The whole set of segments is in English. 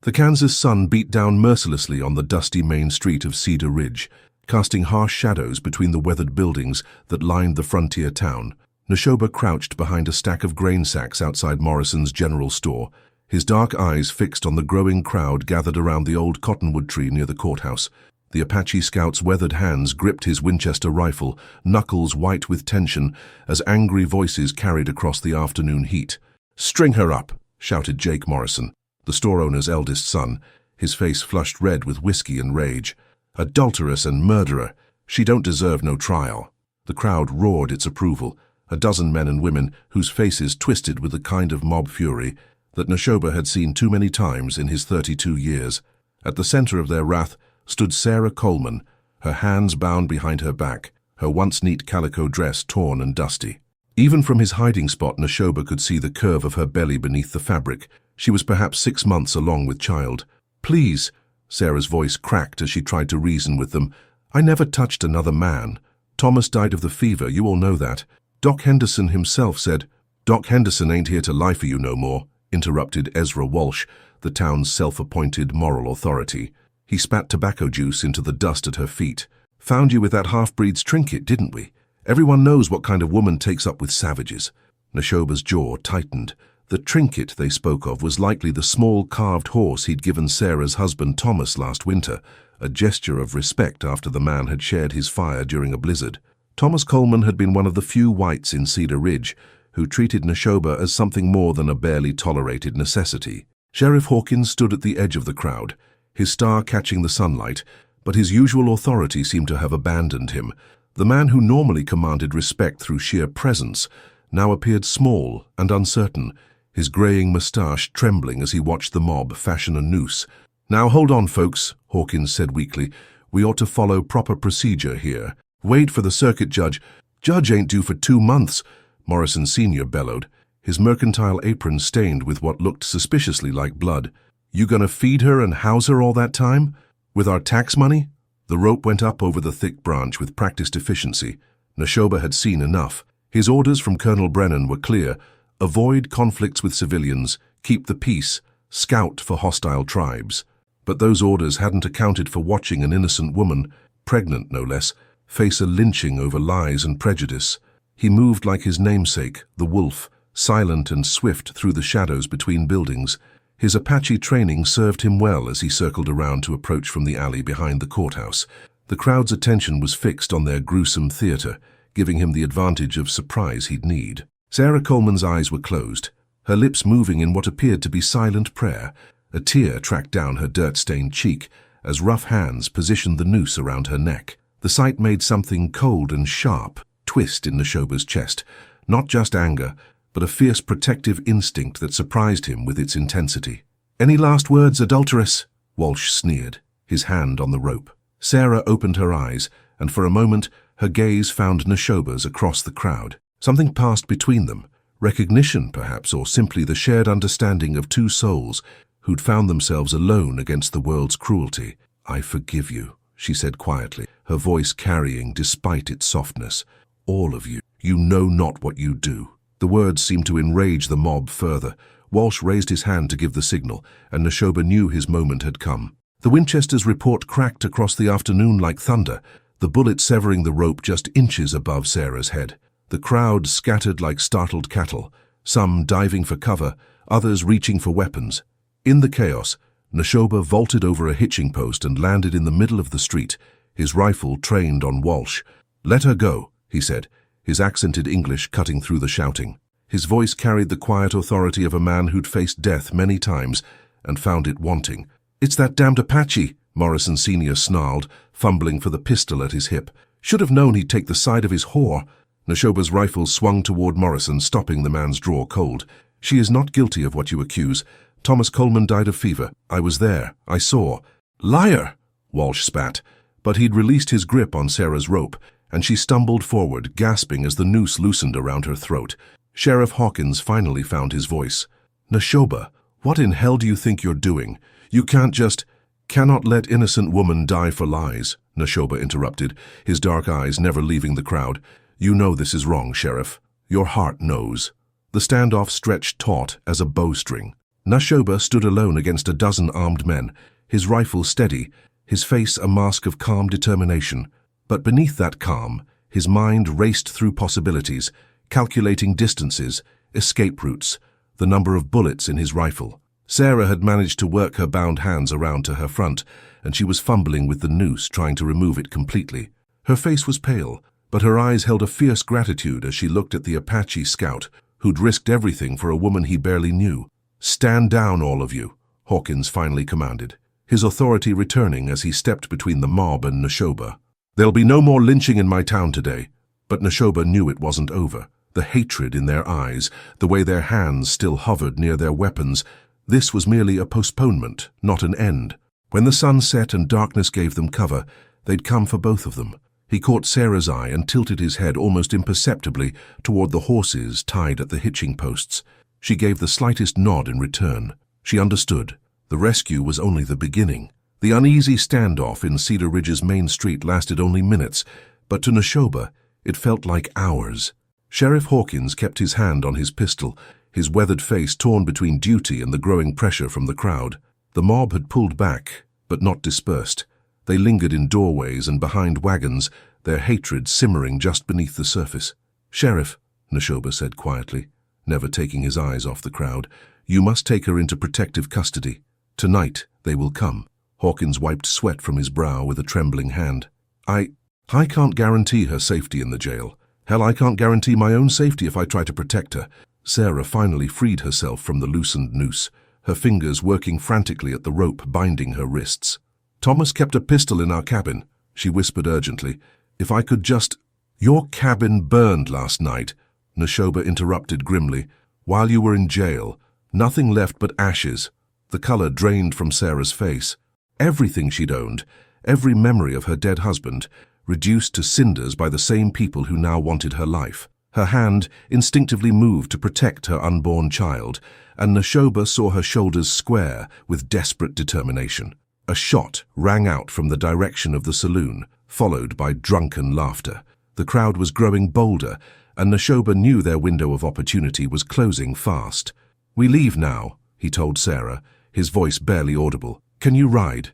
The Kansas sun beat down mercilessly on the dusty main street of Cedar Ridge, casting harsh shadows between the weathered buildings that lined the frontier town. Nashoba crouched behind a stack of grain sacks outside Morrison's general store, his dark eyes fixed on the growing crowd gathered around the old cottonwood tree near the courthouse. The Apache scout's weathered hands gripped his Winchester rifle, knuckles white with tension, as angry voices carried across the afternoon heat. "String her up!" shouted Jake Morrison, the store owner's eldest son, his face flushed red with whiskey and rage. "Adulteress and murderer! She don't deserve no trial." The crowd roared its approval, a dozen men and women whose faces twisted with the kind of mob fury that Nashoba had seen too many times in his 32 years. At the center of their wrath stood Sarah Coleman, her hands bound behind her back, her once neat calico dress torn and dusty. Even from his hiding spot, Nashoba could see the curve of her belly beneath the fabric. She was perhaps 6 months along with child. "Please," Sarah's voice cracked as she tried to reason with them. "I never touched another man. Thomas died of the fever, you all know that. Doc Henderson himself said—" "Doc Henderson ain't here to lie for you no more," interrupted Ezra Walsh, the town's self-appointed moral authority. He spat tobacco juice into the dust at her feet. "Found you with that half-breed's trinket, didn't we? Everyone knows what kind of woman takes up with savages." Nashoba's jaw tightened. The trinket they spoke of was likely the small carved horse he'd given Sarah's husband Thomas last winter, a gesture of respect after the man had shared his fire during a blizzard. Thomas Coleman had been one of the few whites in Cedar Ridge who treated Nashoba as something more than a barely tolerated necessity. Sheriff Hawkins stood at the edge of the crowd, his star catching the sunlight, but his usual authority seemed to have abandoned him. The man who normally commanded respect through sheer presence now appeared small and uncertain, his graying mustache trembling as he watched the mob fashion a noose. "Now hold on, folks," Hawkins said weakly. "We ought to follow proper procedure here. Wait for the circuit judge." "Judge ain't due for 2 months," Morrison Sr. bellowed, his mercantile apron stained with what looked suspiciously like blood. "You gonna feed her and house her all that time? With our tax money?" The rope went up over the thick branch with practiced efficiency. Nashoba had seen enough. His orders from Colonel Brennan were clear: avoid conflicts with civilians, keep the peace, scout for hostile tribes. But those orders hadn't accounted for watching an innocent woman, pregnant no less, face a lynching over lies and prejudice. He moved like his namesake, the wolf, silent and swift through the shadows between buildings. His Apache training served him well as he circled around to approach from the alley behind the courthouse. The crowd's attention was fixed on their gruesome theater, giving him the advantage of surprise he'd need. Sarah Coleman's eyes were closed, her lips moving in what appeared to be silent prayer. A tear tracked down her dirt-stained cheek as rough hands positioned the noose around her neck. The sight made something cold and sharp twist in Nashoba's chest, not just anger, but a fierce protective instinct that surprised him with its intensity. "Any last words, adulteress?" Walsh sneered, his hand on the rope. Sarah opened her eyes, and for a moment her gaze found Nashoba's across the crowd. Something passed between them, recognition perhaps, or simply the shared understanding of two souls who'd found themselves alone against the world's cruelty. "I forgive you," she said quietly, her voice carrying despite its softness. "All of you. You know not what you do." The words seemed to enrage the mob further. Walsh raised his hand to give the signal, and Nashoba knew his moment had come. The Winchester's report cracked across the afternoon like thunder, the bullet severing the rope just inches above Sarah's head. The crowd scattered like startled cattle, some diving for cover, others reaching for weapons. In the chaos, Nashoba vaulted over a hitching post and landed in the middle of the street, his rifle trained on Walsh. "Let her go," he said, his accented English cutting through the shouting. His voice carried the quiet authority of a man who'd faced death many times and found it wanting. "It's that damned Apache," Morrison Sr. snarled, fumbling for the pistol at his hip. "Should have known he'd take the side of his whore." Nashoba's rifle swung toward Morrison, stopping the man's draw cold. "She is not guilty of what you accuse. Thomas Coleman died of fever. I was there. I saw." "Liar!" Walsh spat, but he'd released his grip on Sarah's rope, and she stumbled forward, gasping as the noose loosened around her throat. Sheriff Hawkins finally found his voice. "Nashoba, what in hell do you think you're doing? You can't just—" "Cannot let innocent woman die for lies," Nashoba interrupted, his dark eyes never leaving the crowd. "You know this is wrong, Sheriff. Your heart knows." The standoff stretched taut as a bowstring. Nashoba stood alone against a dozen armed men, his rifle steady, his face a mask of calm determination. But beneath that calm, his mind raced through possibilities, calculating distances, escape routes, the number of bullets in his rifle. Sarah had managed to work her bound hands around to her front, and she was fumbling with the noose, trying to remove it completely. Her face was pale, but her eyes held a fierce gratitude as she looked at the Apache scout, who'd risked everything for a woman he barely knew. "Stand down, all of you," Hawkins finally commanded, his authority returning as he stepped between the mob and Nashoba. "There'll be no more lynching in my town today." But Nashoba knew it wasn't over. The hatred in their eyes, the way their hands still hovered near their weapons, this was merely a postponement, not an end. When the sun set and darkness gave them cover, they'd come for both of them. He caught Sarah's eye and tilted his head almost imperceptibly toward the horses tied at the hitching posts. She gave the slightest nod in return. She understood. The rescue was only the beginning. The uneasy standoff in Cedar Ridge's main street lasted only minutes, but to Nashoba, it felt like hours. Sheriff Hawkins kept his hand on his pistol, his weathered face torn between duty and the growing pressure from the crowd. The mob had pulled back, but not dispersed. They lingered in doorways and behind wagons, their hatred simmering just beneath the surface. "Sheriff," Nashoba said quietly, never taking his eyes off the crowd, "you must take her into protective custody. Tonight they will come." Hawkins wiped sweat from his brow with a trembling hand. I can't guarantee her safety in the jail. Hell, I can't guarantee my own safety if I try to protect her." Sarah finally freed herself from the loosened noose, her fingers working frantically at the rope binding her wrists. "Thomas kept a pistol in our cabin," she whispered urgently. "If I could just—" "Your cabin burned last night," Nashoba interrupted grimly. "While you were in jail, nothing left but ashes." The color drained from Sarah's face. Everything she'd owned, every memory of her dead husband, reduced to cinders by the same people who now wanted her life. Her hand instinctively moved to protect her unborn child, and Nashoba saw her shoulders square with desperate determination. A shot rang out from the direction of the saloon, followed by drunken laughter. The crowd was growing bolder, and Nashoba knew their window of opportunity was closing fast. "We leave now," he told Sarah, his voice barely audible. "Can you ride?"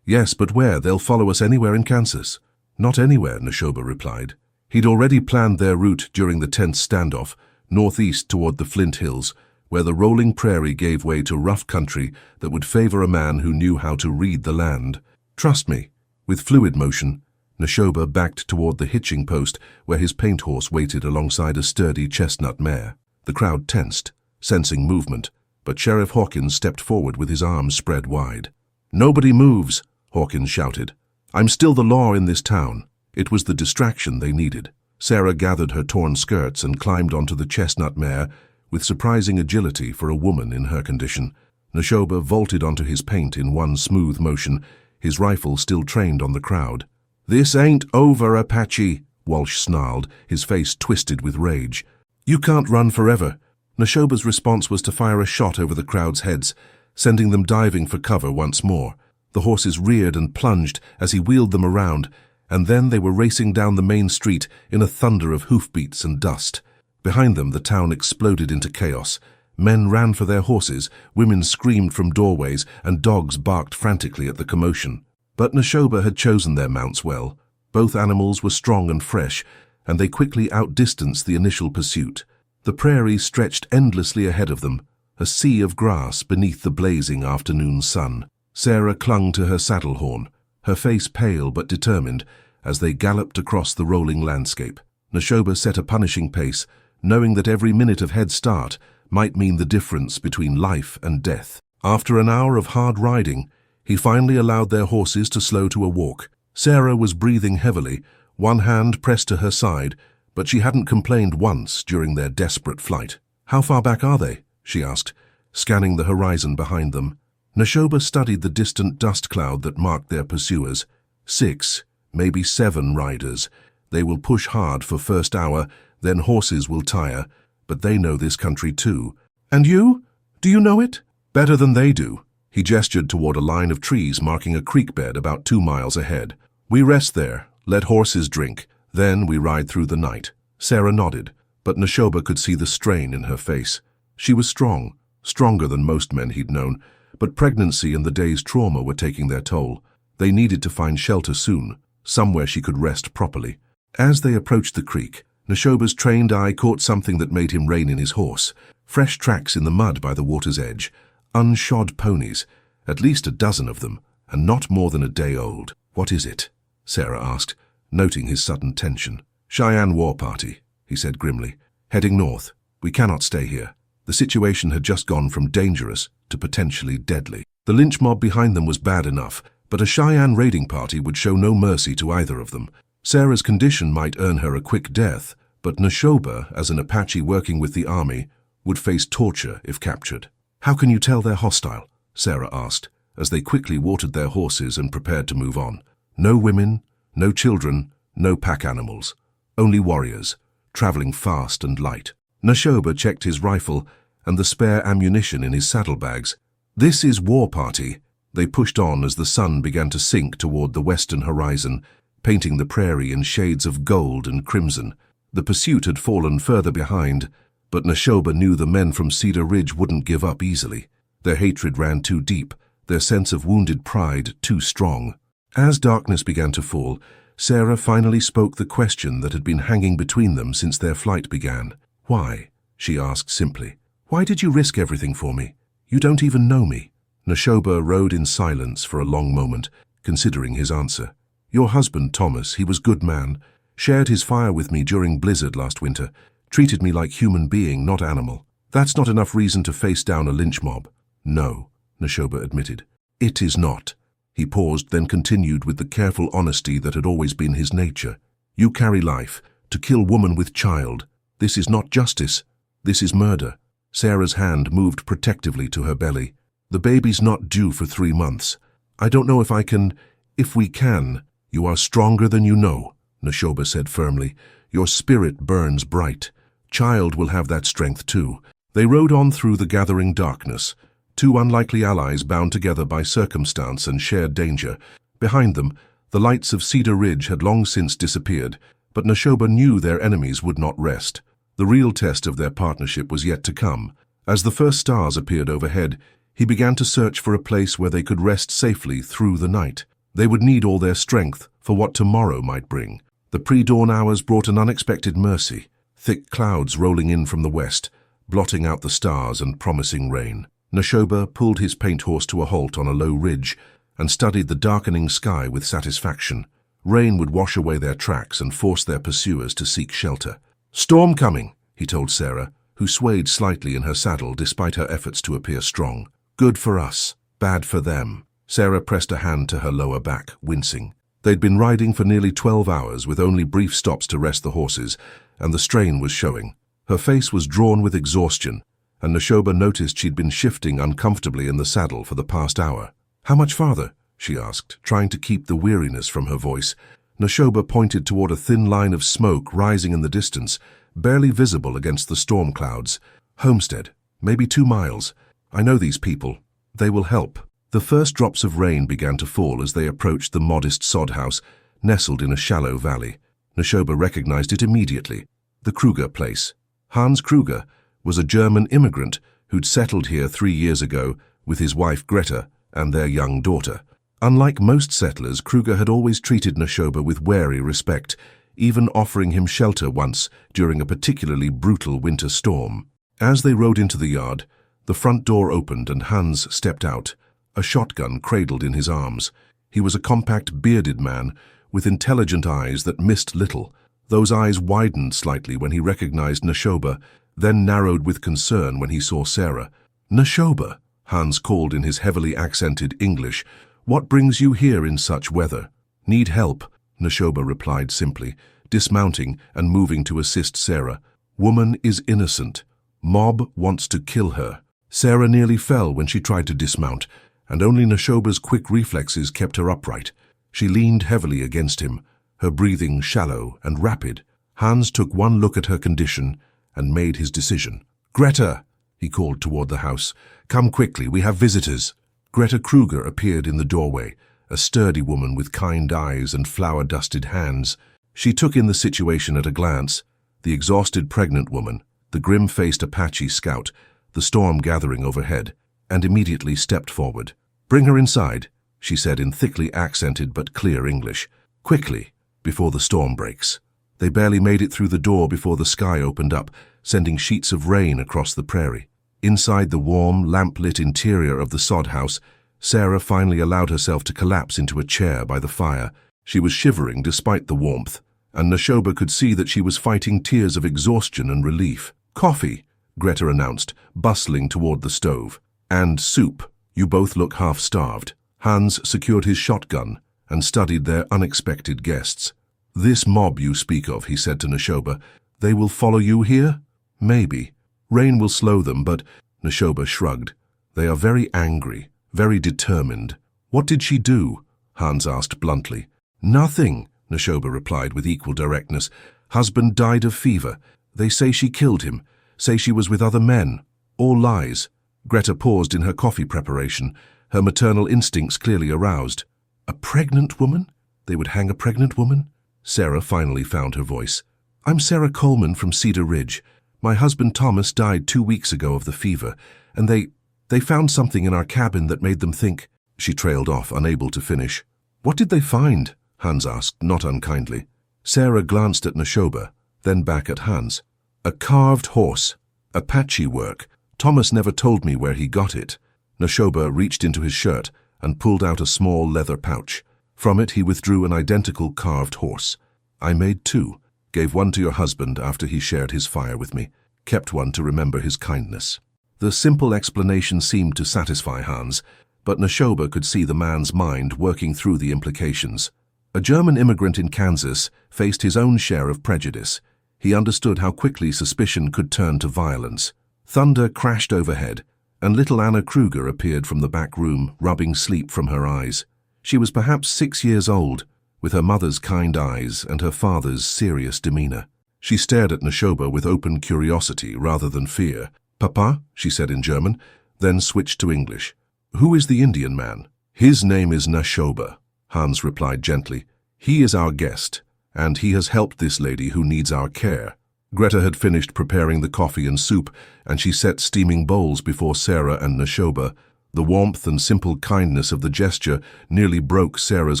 Yes, but where? They'll follow us anywhere in Kansas." "Not anywhere," Nashoba replied. He'd already planned their route during the tense standoff, northeast toward the Flint Hills, where the rolling prairie gave way to rough country that would favor a man who knew how to read the land. "Trust me." With fluid motion, Nashoba backed toward the hitching post where his paint horse waited alongside a sturdy chestnut mare. The crowd tensed, sensing movement, but Sheriff Hawkins stepped forward with his arms spread wide. "Nobody moves," Hawkins shouted. "I'm still the law in this town." It was the distraction they needed. Sarah gathered her torn skirts and climbed onto the chestnut mare with surprising agility for a woman in her condition. Nashoba vaulted onto his paint in one smooth motion, his rifle still trained on the crowd. "This ain't over, Apache," Walsh snarled, his face twisted with rage. "You can't run forever." Nashoba's response was to fire a shot over the crowd's heads, sending them diving for cover once more. The horses reared and plunged as he wheeled them around, and then they were racing down the main street in a thunder of hoofbeats and dust. Behind them, the town exploded into chaos. Men ran for their horses, women screamed from doorways, and dogs barked frantically at the commotion. But Nashoba had chosen their mounts well. Both animals were strong and fresh, and they quickly outdistanced the initial pursuit. The prairie stretched endlessly ahead of them, a sea of grass beneath the blazing afternoon sun. Sarah clung to her saddle horn, her face pale but determined, as they galloped across the rolling landscape. Nashoba set a punishing pace, knowing that every minute of head start might mean the difference between life and death. After an hour of hard riding, he finally allowed their horses to slow to a walk. Sarah was breathing heavily, one hand pressed to her side, but she hadn't complained once during their desperate flight. "How far back are they?" she asked, scanning the horizon behind them. Nashoba studied the distant dust cloud that marked their pursuers. 6, maybe 7 riders. They will push hard for first hour, then horses will tire, but they know this country too. "And you? Do you know it?" "Better than they do." He gestured toward a line of trees marking a creek bed about 2 miles ahead. "We rest there, let horses drink, then we ride through the night." Sarah nodded, but Nashoba could see the strain in her face. She was strong, stronger than most men he'd known, but pregnancy and the day's trauma were taking their toll. They needed to find shelter soon, somewhere she could rest properly. As they approached the creek, Nashoba's trained eye caught something that made him rein in his horse. Fresh tracks in the mud by the water's edge. Unshod ponies, at least a dozen of them, and not more than a day old. "What is it?" Sarah asked, noting his sudden tension. "Cheyenne war party," he said grimly. "Heading north. We cannot stay here." The situation had just gone from dangerous to potentially deadly. The Lynch mob behind them was bad enough, but a Cheyenne raiding party would show no mercy to either of them. Sarah's condition might earn her a quick death, but Nashoba, as an Apache working with the army, would face torture if captured. "How can you tell they're hostile?" Sarah asked, as they quickly watered their horses and prepared to move on. No women, no children, no pack animals. Only warriors, traveling fast and light. Nashoba checked his rifle and the spare ammunition in his saddlebags. "This is war party." They pushed on as the sun began to sink toward the western horizon, painting the prairie in shades of gold and crimson. The pursuit had fallen further behind, but Nashoba knew the men from Cedar Ridge wouldn't give up easily. Their hatred ran too deep, their sense of wounded pride too strong. As darkness began to fall, Sarah finally spoke the question that had been hanging between them since their flight began. "Why?" she asked simply. "Why did you risk everything for me? You don't even know me." Nashoba rode in silence for a long moment, considering his answer. "Your husband, Thomas, he was good man, shared his fire with me during blizzard last winter, treated me like human being, not animal. That's not enough reason to face down a lynch mob." "No," Nashoba admitted. "It is not." He paused, then continued with the careful honesty that had always been his nature. "You carry life, to kill woman with child. This is not justice. This is murder." Sarah's hand moved protectively to her belly. "The baby's not due for 3 months. I don't know if I can, if we can." "You are stronger than you know," Nashoba said firmly. "Your spirit burns bright. Child will have that strength too." They rode on through the gathering darkness, two unlikely allies bound together by circumstance and shared danger. Behind them, the lights of Cedar Ridge had long since disappeared, but Nashoba knew their enemies would not rest. The real test of their partnership was yet to come. As the first stars appeared overhead, he began to search for a place where they could rest safely through the night. They would need all their strength for what tomorrow might bring. The pre-dawn hours brought an unexpected mercy, thick clouds rolling in from the west, blotting out the stars and promising rain. Nashoba pulled his paint horse to a halt on a low ridge and studied the darkening sky with satisfaction. Rain would wash away their tracks and force their pursuers to seek shelter. "Storm coming," he told Sarah, who swayed slightly in her saddle despite her efforts to appear strong. "Good for us, bad for them." Sarah pressed a hand to her lower back, wincing. They'd been riding for nearly 12 hours with only brief stops to rest the horses, and the strain was showing. Her face was drawn with exhaustion, and Nashoba noticed she'd been shifting uncomfortably in the saddle for the past hour. "How much farther?" she asked, trying to keep the weariness from her voice. Nashoba pointed toward a thin line of smoke rising in the distance, barely visible against the storm clouds. "Homestead, maybe 2 miles. I know these people. They will help." The first drops of rain began to fall as they approached the modest sod house, nestled in a shallow valley. Nashoba recognized it immediately. The Kruger place. Hans Kruger was a German immigrant who'd settled here 3 years ago with his wife Greta and their young daughter. Unlike most settlers, Kruger had always treated Nashoba with wary respect, even offering him shelter once during a particularly brutal winter storm. As they rode into the yard, the front door opened and Hans stepped out, a shotgun cradled in his arms. He was a compact, bearded man with intelligent eyes that missed little. Those eyes widened slightly when he recognized Nashoba, then narrowed with concern when he saw Sarah. "Nashoba," Hans called in his heavily accented English. "What brings you here in such weather?" "Need help," Nashoba replied simply, dismounting and moving to assist Sarah. "Woman is innocent. Mob wants to kill her." Sarah nearly fell when she tried to dismount, and only Nashoba's quick reflexes kept her upright. She leaned heavily against him, her breathing shallow and rapid. Hans took one look at her condition and made his decision. "Greta," he called toward the house. "Come quickly, we have visitors." Greta Kruger appeared in the doorway, a sturdy woman with kind eyes and flour-dusted hands. She took in the situation at a glance. The exhausted pregnant woman, the grim-faced Apache scout, the storm gathering overhead, and immediately stepped forward. "Bring her inside," she said in thickly accented but clear English. "Quickly, before the storm breaks." They barely made it through the door before the sky opened up, sending sheets of rain across the prairie. Inside the warm, lamp-lit interior of the sod house, Sarah finally allowed herself to collapse into a chair by the fire. She was shivering despite the warmth, and Nashoba could see that she was fighting tears of exhaustion and relief. "Coffee," Greta announced, bustling toward the stove. "And soup. You both look half-starved." Hans secured his shotgun and studied their unexpected guests. "This mob you speak of," he said to Nashoba, "they will follow you here?" "Maybe. Rain will slow them, but—" Nashoba shrugged. "They are very angry, very determined." "What did she do?" Hans asked bluntly. "Nothing," Nashoba replied with equal directness. "Husband died of fever. They say she killed him, say she was with other men. All lies." Greta paused in her coffee preparation, her maternal instincts clearly aroused. "A pregnant woman? They would hang a pregnant woman?" Sarah finally found her voice. "I'm Sarah Coleman from Cedar Ridge. My husband Thomas died 2 weeks ago of the fever, and they found something in our cabin that made them think—" She trailed off, unable to finish. "What did they find?" Hans asked, not unkindly. Sarah glanced at Nashoba, then back at Hans. "A carved horse. Apache work. Thomas never told me where he got it." Nashoba reached into his shirt and pulled out a small leather pouch. From it he withdrew an identical carved horse. "I made 2. Gave 1 to your husband after he shared his fire with me. Kept 1 to remember his kindness." The simple explanation seemed to satisfy Hans, but Nashoba could see the man's mind working through the implications. A German immigrant in Kansas faced his own share of prejudice. He understood how quickly suspicion could turn to violence. Thunder crashed overhead, and little Anna Kruger appeared from the back room, rubbing sleep from her eyes. She was perhaps 6 years old, with her mother's kind eyes and her father's serious demeanor. She stared at Nashoba with open curiosity rather than fear. "Papa," she said in German, then switched to English. "Who is the Indian man?" "His name is Nashoba," Hans replied gently. "He is our guest, and he has helped this lady who needs our care." Greta had finished preparing the coffee and soup, and she set steaming bowls before Sarah and Nashoba. The warmth and simple kindness of the gesture nearly broke Sarah's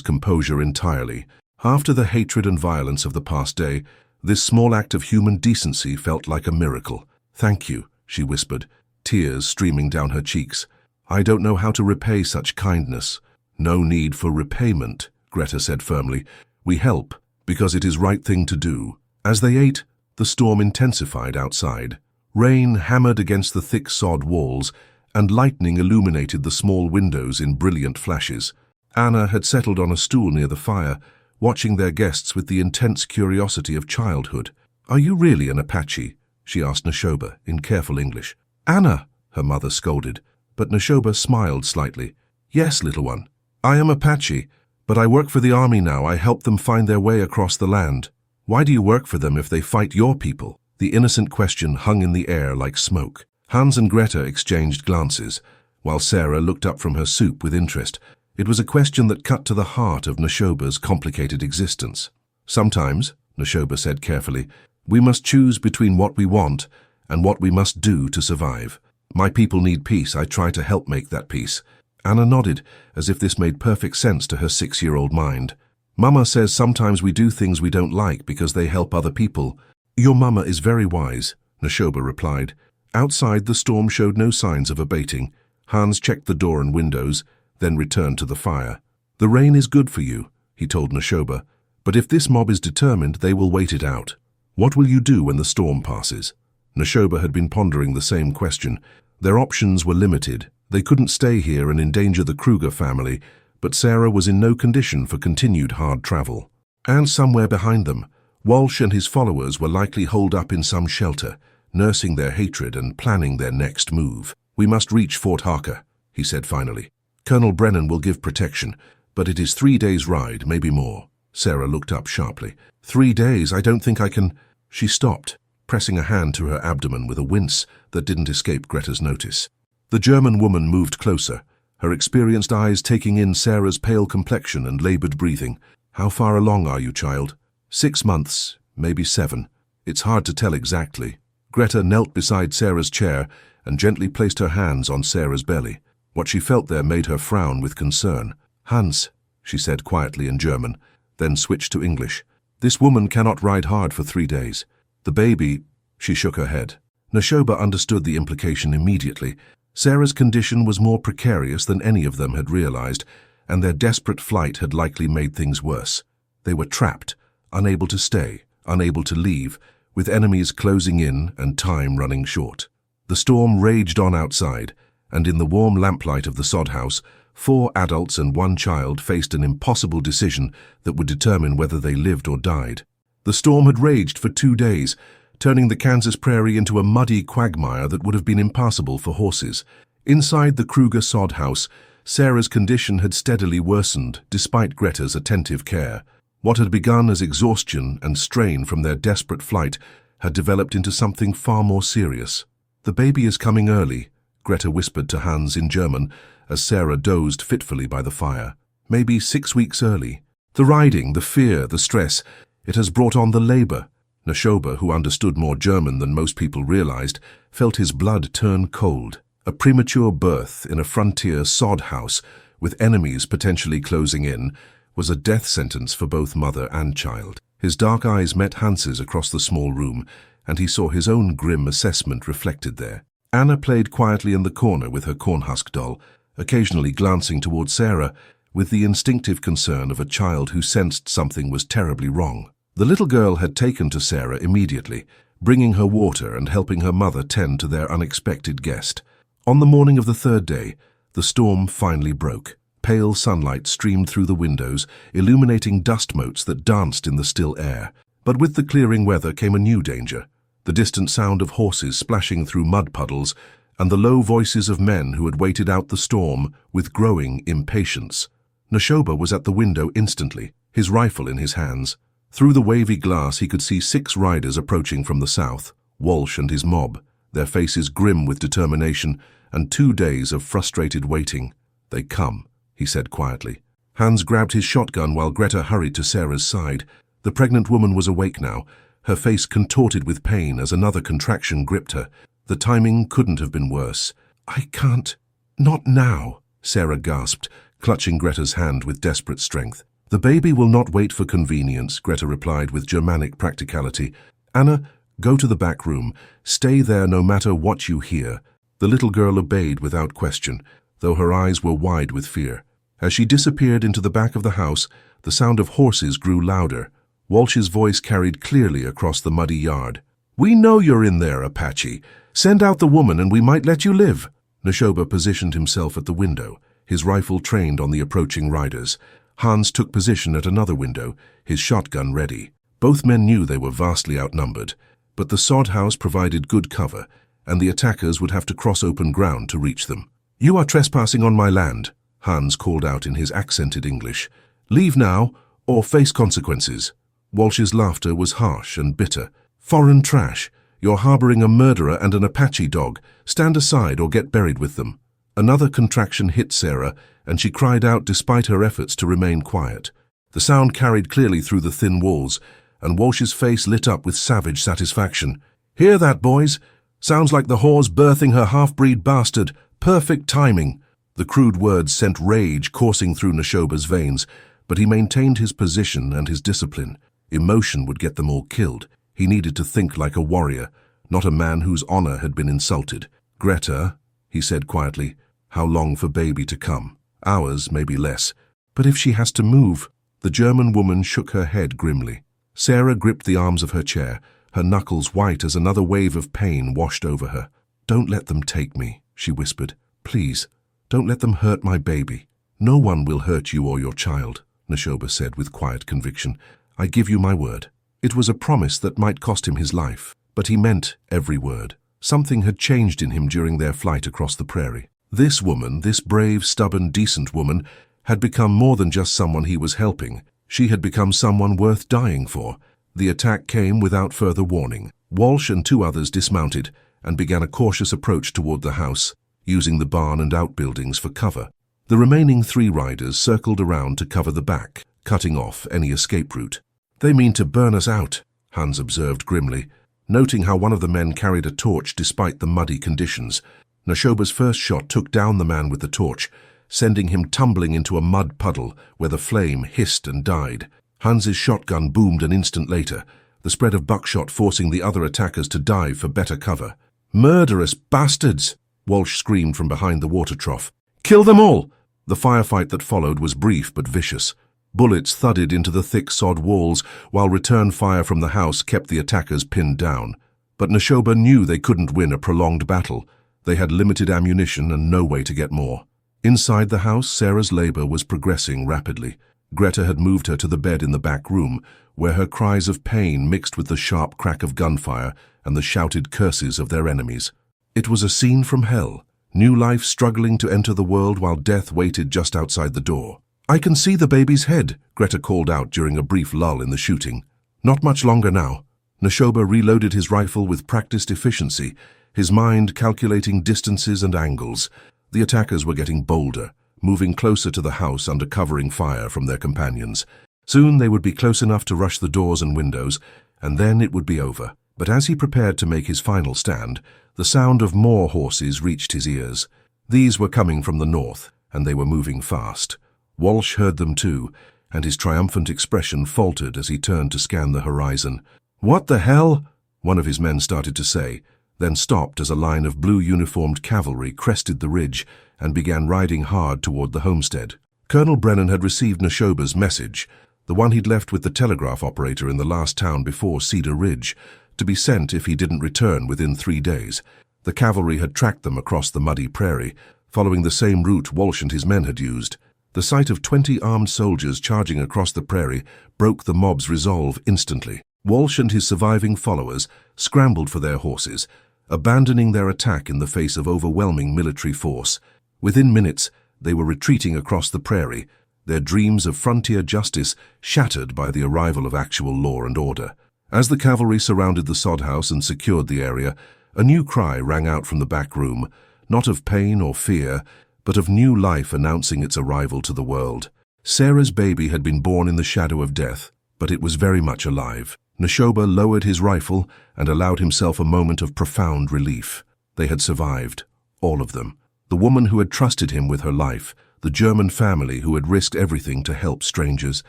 composure entirely. After the hatred and violence of the past day, this small act of human decency felt like a miracle. "Thank you," she whispered, tears streaming down her cheeks. "I don't know how to repay such kindness." "No need for repayment," Greta said firmly. "We help because it is right thing to do." As they ate, the storm intensified outside. Rain hammered against the thick sod walls, and lightning illuminated the small windows in brilliant flashes. Anna had settled on a stool near the fire, watching their guests with the intense curiosity of childhood. "Are you really an Apache?" she asked Nashoba in careful English. "Anna," her mother scolded, but Nashoba smiled slightly. "Yes, little one. I am Apache, but I work for the army now. I help them find their way across the land." "Why do you work for them if they fight your people?" The innocent question hung in the air like smoke. Hans and Greta exchanged glances, while Sarah looked up from her soup with interest. It was a question that cut to the heart of Nashoba's complicated existence. "Sometimes," Nashoba said carefully, "we must choose between what we want and what we must do to survive. My people need peace. I try to help make that peace." Anna nodded, as if this made perfect sense to her 6-year-old mind. "Mama says sometimes we do things we don't like because they help other people." "Your mama is very wise," Nashoba replied. Outside, the storm showed no signs of abating. Hans checked the door and windows, then returned to the fire. "The rain is good for you," he told Nashoba, "but if this mob is determined, they will wait it out. What will you do when the storm passes?" Nashoba had been pondering the same question. Their options were limited. They couldn't stay here and endanger the Kruger family, but Sarah was in no condition for continued hard travel. And somewhere behind them, Walsh and his followers were likely holed up in some shelter, nursing their hatred and planning their next move. "We must reach Fort Harker," he said finally. "Colonel Brennan will give protection, but it is 3 days' ride, maybe more." Sarah looked up sharply. 3 days? I don't think I can—" She stopped, pressing a hand to her abdomen with a wince that didn't escape Greta's notice. The German woman moved closer, her experienced eyes taking in Sarah's pale complexion and labored breathing. "How far along are you, child?" 6 months, maybe 7. It's hard to tell exactly." Greta knelt beside Sarah's chair and gently placed her hands on Sarah's belly. What she felt there made her frown with concern. "Hans," she said quietly in German, then switched to English. "This woman cannot ride hard for 3 days. The baby—" She shook her head. Nashoba understood the implication immediately. Sarah's condition was more precarious than any of them had realized, and their desperate flight had likely made things worse. They were trapped, unable to stay, unable to leave, with enemies closing in and time running short. The storm raged on outside, and in the warm lamplight of the sod house, 4 adults and 1 child faced an impossible decision that would determine whether they lived or died. The storm had raged for 2 days, turning the Kansas prairie into a muddy quagmire that would have been impassable for horses. Inside the Kruger sod house, Sarah's condition had steadily worsened, despite Greta's attentive care. What had begun as exhaustion and strain from their desperate flight had developed into something far more serious. "The baby is coming early," Greta whispered to Hans in German as Sarah dozed fitfully by the fire. "Maybe 6 weeks early. The riding, the fear, the stress, it has brought on the labor." Nashoba, who understood more German than most people realized, felt his blood turn cold. A premature birth in a frontier sod house, with enemies potentially closing in, was a death sentence for both mother and child. His dark eyes met Hans's across the small room, and he saw his own grim assessment reflected there. Anna played quietly in the corner with her cornhusk doll, occasionally glancing toward Sarah, with the instinctive concern of a child who sensed something was terribly wrong. The little girl had taken to Sarah immediately, bringing her water and helping her mother tend to their unexpected guest. On the morning of the 3rd day, the storm finally broke. Pale sunlight streamed through the windows, illuminating dust motes that danced in the still air. But with the clearing weather came a new danger: the distant sound of horses splashing through mud puddles and the low voices of men who had waited out the storm with growing impatience. Nashoba was at the window instantly, his rifle in his hands. Through the wavy glass he could see 6 riders approaching from the south, Walsh and his mob, their faces grim with determination and 2 days of frustrated waiting. "They come," he said quietly. Hans grabbed his shotgun while Greta hurried to Sarah's side. The pregnant woman was awake now, her face contorted with pain as another contraction gripped her. The timing couldn't have been worse. "I can't. Not now," Sarah gasped, clutching Greta's hand with desperate strength. "The baby will not wait for convenience," Greta replied with Germanic practicality. "Anna, go to the back room. Stay there no matter what you hear." The little girl obeyed without question, though her eyes were wide with fear. As she disappeared into the back of the house, the sound of horses grew louder. Walsh's voice carried clearly across the muddy yard. "We know you're in there, Apache. Send out the woman and we might let you live." Nashoba positioned himself at the window, his rifle trained on the approaching riders. Hans took position at another window, his shotgun ready. Both men knew they were vastly outnumbered, but the sod house provided good cover, and the attackers would have to cross open ground to reach them. "You are trespassing on my land," Hans called out in his accented English. "Leave now, or face consequences." Walsh's laughter was harsh and bitter. "Foreign trash. You're harboring a murderer and an Apache dog. Stand aside or get buried with them." Another contraction hit Sarah, and she cried out despite her efforts to remain quiet. The sound carried clearly through the thin walls, and Walsh's face lit up with savage satisfaction. "Hear that, boys? Sounds like the whore's birthing her half-breed bastard. Perfect timing." The crude words sent rage coursing through Nashoba's veins, but he maintained his position and his discipline. Emotion would get them all killed. He needed to think like a warrior, not a man whose honor had been insulted. "Greta," he said quietly, "how long for baby to come? Hours, maybe less. But if she has to move—" The German woman shook her head grimly. Sarah gripped the arms of her chair, her knuckles white as another wave of pain washed over her. "Don't let them take me," she whispered. "Please, don't let them hurt my baby." "No one will hurt you or your child," Nashoba said with quiet conviction. "I give you my word." It was a promise that might cost him his life, but he meant every word. Something had changed in him during their flight across the prairie. This woman, this brave, stubborn, decent woman, had become more than just someone he was helping. She had become someone worth dying for. The attack came without further warning. Walsh and 2 others dismounted and began a cautious approach toward the house, using the barn and outbuildings for cover. The remaining 3 riders circled around to cover the back, cutting off any escape route. "They mean to burn us out," Hans observed grimly, noting how one of the men carried a torch despite the muddy conditions. Nashoba's first shot took down the man with the torch, sending him tumbling into a mud puddle where the flame hissed and died. Hans's shotgun boomed an instant later, the spread of buckshot forcing the other attackers to dive for better cover. "Murderous bastards!" Walsh screamed from behind the water trough. "Kill them all!" The firefight that followed was brief but vicious. Bullets thudded into the thick sod walls, while return fire from the house kept the attackers pinned down. But Nashoba knew they couldn't win a prolonged battle. They had limited ammunition and no way to get more. Inside the house, Sarah's labor was progressing rapidly. Greta had moved her to the bed in the back room, where her cries of pain mixed with the sharp crack of gunfire and the shouted curses of their enemies. It was a scene from hell, new life struggling to enter the world while death waited just outside the door. "I can see the baby's head," Greta called out during a brief lull in the shooting. "Not much longer now." Nashoba reloaded his rifle with practiced efficiency, his mind calculating distances and angles. The attackers were getting bolder, moving closer to the house under covering fire from their companions. Soon they would be close enough to rush the doors and windows, and then it would be over. But as he prepared to make his final stand, the sound of more horses reached his ears. These were coming from the north, and they were moving fast. Walsh heard them too, and his triumphant expression faltered as he turned to scan the horizon. "What the hell?" one of his men started to say, then stopped as a line of blue-uniformed cavalry crested the ridge and began riding hard toward the homestead. Colonel Brennan had received Nashoba's message, the one he'd left with the telegraph operator in the last town before Cedar Ridge, to be sent if he didn't return within 3 days. The cavalry had tracked them across the muddy prairie, following the same route Walsh and his men had used. The sight of 20 armed soldiers charging across the prairie broke the mob's resolve instantly. Walsh and his surviving followers scrambled for their horses, abandoning their attack in the face of overwhelming military force. Within minutes, they were retreating across the prairie, their dreams of frontier justice shattered by the arrival of actual law and order. As the cavalry surrounded the sod house and secured the area, a new cry rang out from the back room, not of pain or fear, but of new life announcing its arrival to the world. Sarah's baby had been born in the shadow of death, but it was very much alive. Nashoba lowered his rifle and allowed himself a moment of profound relief. They had survived, all of them. The woman who had trusted him with her life, the German family who had risked everything to help strangers,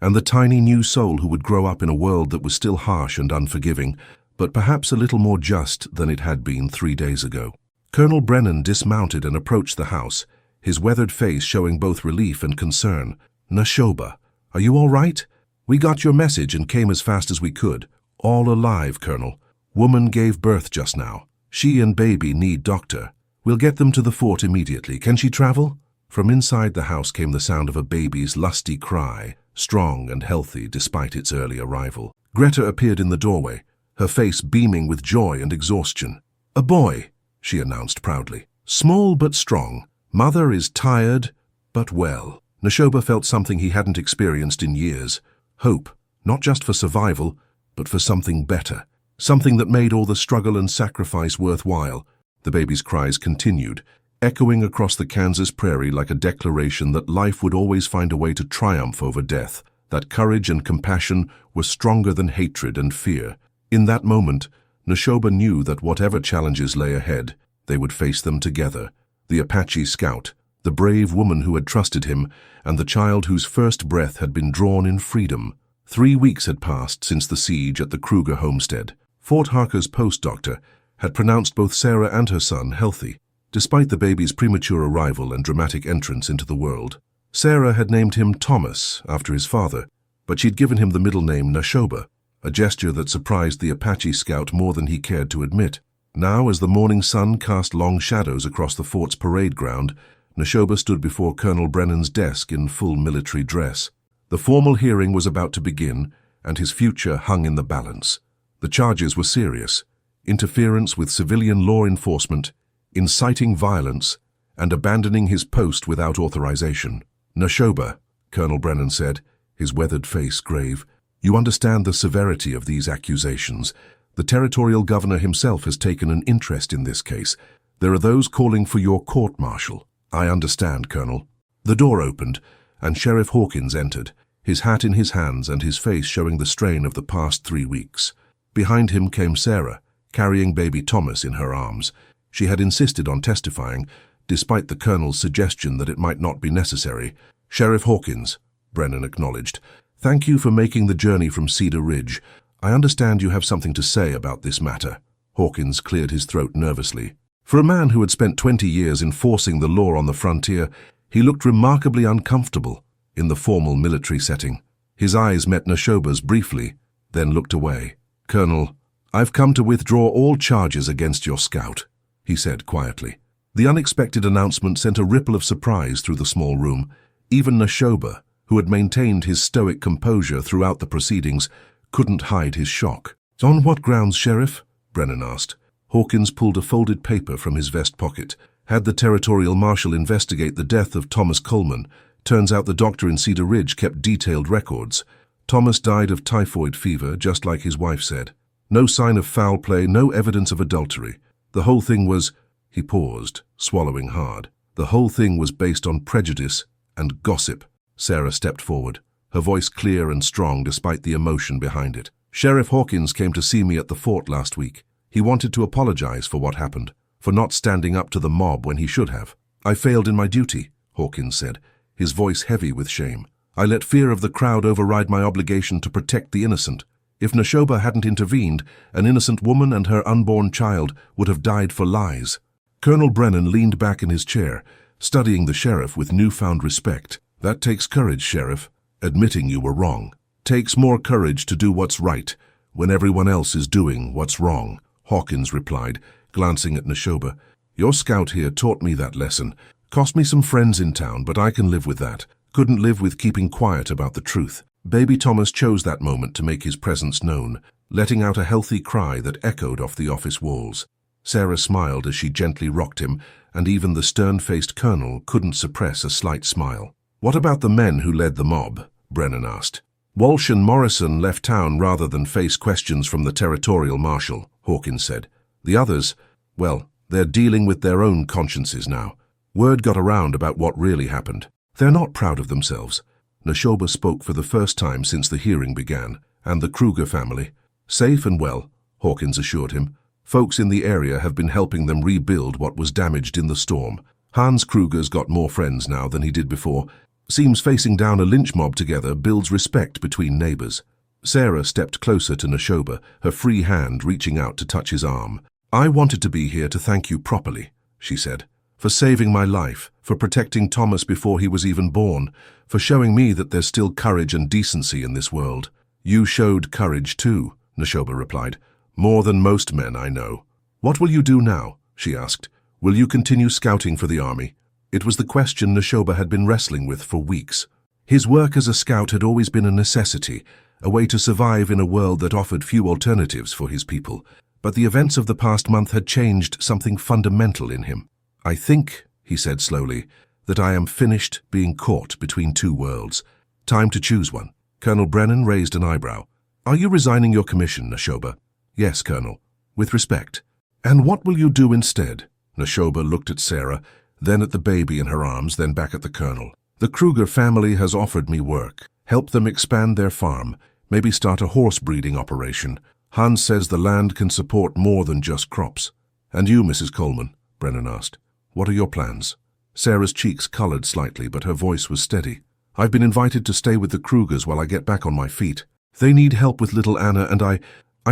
and the tiny new soul who would grow up in a world that was still harsh and unforgiving, but perhaps a little more just than it had been 3 days ago. Colonel Brennan dismounted and approached the house, his weathered face showing both relief and concern. "Nashoba, are you all right? We got your message and came as fast as we could. All alive, Colonel. Woman gave birth just now. She and baby need doctor. We'll get them to the fort immediately. Can she travel?" From inside the house came the sound of a baby's lusty cry, strong and healthy despite its early arrival. Greta appeared in the doorway, her face beaming with joy and exhaustion. "A boy," she announced proudly. "Small but strong. Mother is tired, but well." Nashoba felt something he hadn't experienced in years. Hope, not just for survival, but for something better. Something that made all the struggle and sacrifice worthwhile. The baby's cries continued, echoing across the Kansas prairie like a declaration that life would always find a way to triumph over death, that courage and compassion were stronger than hatred and fear. In that moment, Nashoba knew that whatever challenges lay ahead, they would face them together. The Apache scout, the brave woman who had trusted him, and the child whose first breath had been drawn in freedom. 3 weeks had passed since the siege at the Kruger homestead. Fort Harker's post doctor had pronounced both Sarah and her son healthy, despite the baby's premature arrival and dramatic entrance into the world. Sarah had named him Thomas after his father, but she'd given him the middle name Nashoba, a gesture that surprised the Apache scout more than he cared to admit. Now, as the morning sun cast long shadows across the fort's parade ground, Nashoba stood before Colonel Brennan's desk in full military dress. The formal hearing was about to begin, and his future hung in the balance. The charges were serious: interference with civilian law enforcement, inciting violence, and abandoning his post without authorization. "Nashoba," Colonel Brennan said, his weathered face grave, "you understand the severity of these accusations. The territorial governor himself has taken an interest in this case. There are those calling for your court-martial." "I understand, Colonel." The door opened, and Sheriff Hawkins entered, his hat in his hands and his face showing the strain of the past 3 weeks. Behind him came Sarah, carrying baby Thomas in her arms. She had insisted on testifying, despite the colonel's suggestion that it might not be necessary. "Sheriff Hawkins," Brennan acknowledged, "thank you for making the journey from Cedar Ridge. I understand you have something to say about this matter." Hawkins cleared his throat nervously. For a man who had spent 20 years enforcing the law on the frontier, he looked remarkably uncomfortable in the formal military setting. His eyes met Nashoba's briefly, then looked away. "Colonel, I've come to withdraw all charges against your scout," he said quietly. The unexpected announcement sent a ripple of surprise through the small room. Even Nashoba, who had maintained his stoic composure throughout the proceedings, couldn't hide his shock. "On what grounds, Sheriff?" Brennan asked. Hawkins pulled a folded paper from his vest pocket. "Had the territorial marshal investigate the death of Thomas Coleman. Turns out the doctor in Cedar Ridge kept detailed records. Thomas died of typhoid fever, just like his wife said. No sign of foul play, no evidence of adultery. The whole thing was—" He paused, swallowing hard. "The whole thing was based on prejudice and gossip." Sarah stepped forward, her voice clear and strong despite the emotion behind it. "Sheriff Hawkins came to see me at the fort last week. He wanted to apologize for what happened, for not standing up to the mob when he should have. I failed in my duty," Hawkins said, his voice heavy with shame. "I let fear of the crowd override my obligation to protect the innocent. If Nashoba hadn't intervened, an innocent woman and her unborn child would have died for lies." Colonel Brennan leaned back in his chair, studying the sheriff with newfound respect. "That takes courage, Sheriff. Admitting you were wrong. Takes more courage to do what's right when everyone else is doing what's wrong," Hawkins replied, glancing at Nashoba. "Your scout here taught me that lesson. Cost me some friends in town, but I can live with that. Couldn't live with keeping quiet about the truth." Baby Thomas chose that moment to make his presence known, letting out a healthy cry that echoed off the office walls. Sarah smiled as she gently rocked him, and even the stern-faced colonel couldn't suppress a slight smile. "What about the men who led the mob?" Brennan asked. "Walsh and Morrison left town rather than face questions from the territorial marshal," Hawkins said. "The others, well, they're dealing with their own consciences now. Word got around about what really happened. They're not proud of themselves." Nashoba spoke for the first time since the hearing began. "And the Kruger family? Safe and well," Hawkins assured him. "Folks in the area have been helping them rebuild what was damaged in the storm. Hans Kruger's got more friends now than he did before. Seems facing down a Lynch mob together builds respect between neighbors." Sarah stepped closer to Nashoba, her free hand reaching out to touch his arm. "I wanted to be here to thank you properly," she said. "For saving my life, for protecting Thomas before he was even born, for showing me that there's still courage and decency in this world." "You showed courage too," Nashoba replied. "More than most men I know." "What will you do now?" she asked. "Will you continue scouting for the army?" It was the question Nashoba had been wrestling with for weeks. His work as a scout had always been a necessity, a way to survive in a world that offered few alternatives for his people. But the events of the past month had changed something fundamental in him. "I think," he said slowly, "that I am finished being caught between two worlds. Time to choose one." Colonel Brennan raised an eyebrow. "Are you resigning your commission, Nashoba?" "Yes, Colonel. With respect." "And what will you do instead?" Nashoba looked at Sarah, then at the baby in her arms, then back at the colonel. "The Kruger family has offered me work. Help them expand their farm, maybe start a horse breeding operation. Hans says the land can support more than just crops." "And you, Mrs. Coleman?" Brennan asked. "What are your plans?" Sarah's cheeks colored slightly, but her voice was steady. "I've been invited to stay with the Krugers while I get back on my feet. They need help with little Anna, and I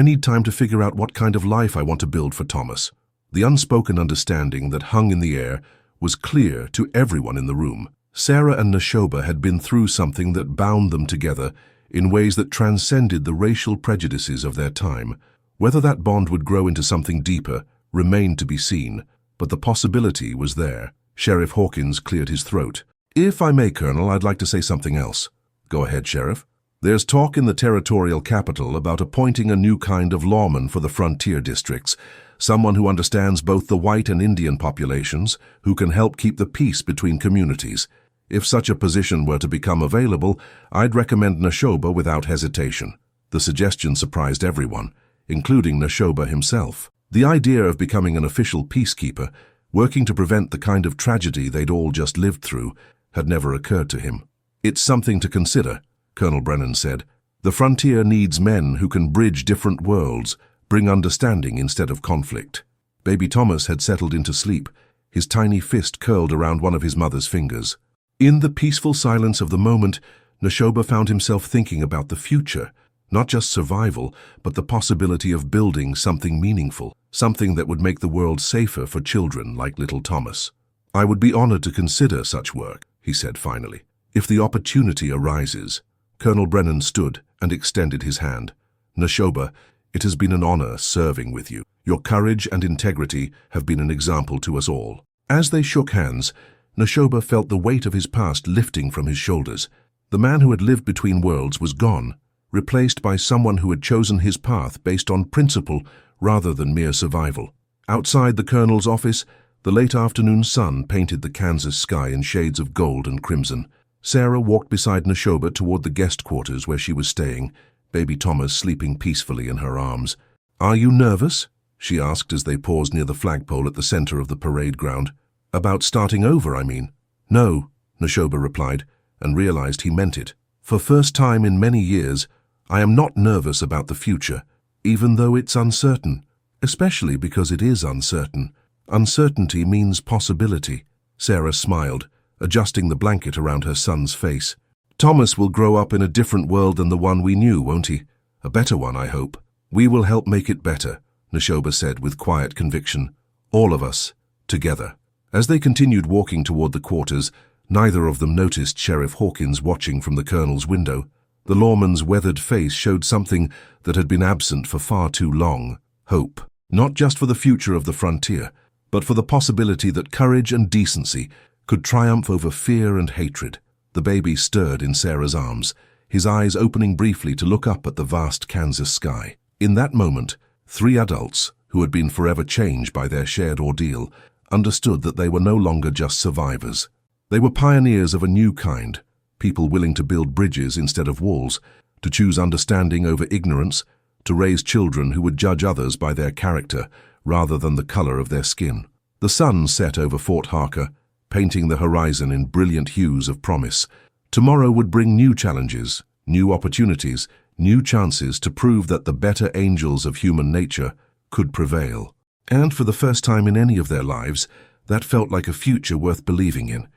need time to figure out what kind of life I want to build for Thomas." The unspoken understanding that hung in the air was clear to everyone in the room. Sarah and Nashoba had been through something that bound them together in ways that transcended the racial prejudices of their time. Whether that bond would grow into something deeper remained to be seen, but the possibility was there. Sheriff Hawkins cleared his throat. "If I may, Colonel, I'd like to say something else." "Go ahead, Sheriff." "There's talk in the territorial capital about appointing a new kind of lawman for the frontier districts, someone who understands both the white and Indian populations, who can help keep the peace between communities. If such a position were to become available, I'd recommend Nashoba without hesitation." The suggestion surprised everyone, including Nashoba himself. The idea of becoming an official peacekeeper, working to prevent the kind of tragedy they'd all just lived through, had never occurred to him. "It's something to consider," Colonel Brennan said. "The frontier needs men who can bridge different worlds, bring understanding instead of conflict." Baby Thomas had settled into sleep, his tiny fist curled around one of his mother's fingers. In the peaceful silence of the moment, Nashoba found himself thinking about the future, not just survival, but the possibility of building something meaningful, something that would make the world safer for children like little Thomas. "I would be honored to consider such work," he said finally, "if the opportunity arises." Colonel Brennan stood and extended his hand. "Nashoba, it has been an honor serving with you. Your courage and integrity have been an example to us all." As they shook hands, Nashoba felt the weight of his past lifting from his shoulders. The man who had lived between worlds was gone, replaced by someone who had chosen his path based on principle rather than mere survival. Outside the colonel's office, the late afternoon sun painted the Kansas sky in shades of gold and crimson. Sarah walked beside Nashoba toward the guest quarters where she was staying, baby Thomas sleeping peacefully in her arms. "Are you nervous?" she asked as they paused near the flagpole at the center of the parade ground. "About starting over, I mean." "No," Nashoba replied, and realized he meant it. "For first time in many years, I am not nervous about the future, even though it's uncertain, especially because it is uncertain. Uncertainty means possibility." Sarah smiled, adjusting the blanket around her son's face. "Thomas will grow up in a different world than the one we knew, won't he? A better one, I hope." "We will help make it better," Nashoba said with quiet conviction. "All of us, together." As they continued walking toward the quarters, neither of them noticed Sheriff Hawkins watching from the colonel's window. The lawman's weathered face showed something that had been absent for far too long: hope. Not just for the future of the frontier, but for the possibility that courage and decency could triumph over fear and hatred. The baby stirred in Sarah's arms, his eyes opening briefly to look up at the vast Kansas sky. In that moment, three adults, who had been forever changed by their shared ordeal, understood that they were no longer just survivors. They were pioneers of a new kind, people willing to build bridges instead of walls, to choose understanding over ignorance, to raise children who would judge others by their character rather than the color of their skin. The sun set over Fort Harker, painting the horizon in brilliant hues of promise. Tomorrow would bring new challenges, new opportunities, new chances to prove that the better angels of human nature could prevail. And for the first time in any of their lives, that felt like a future worth believing in.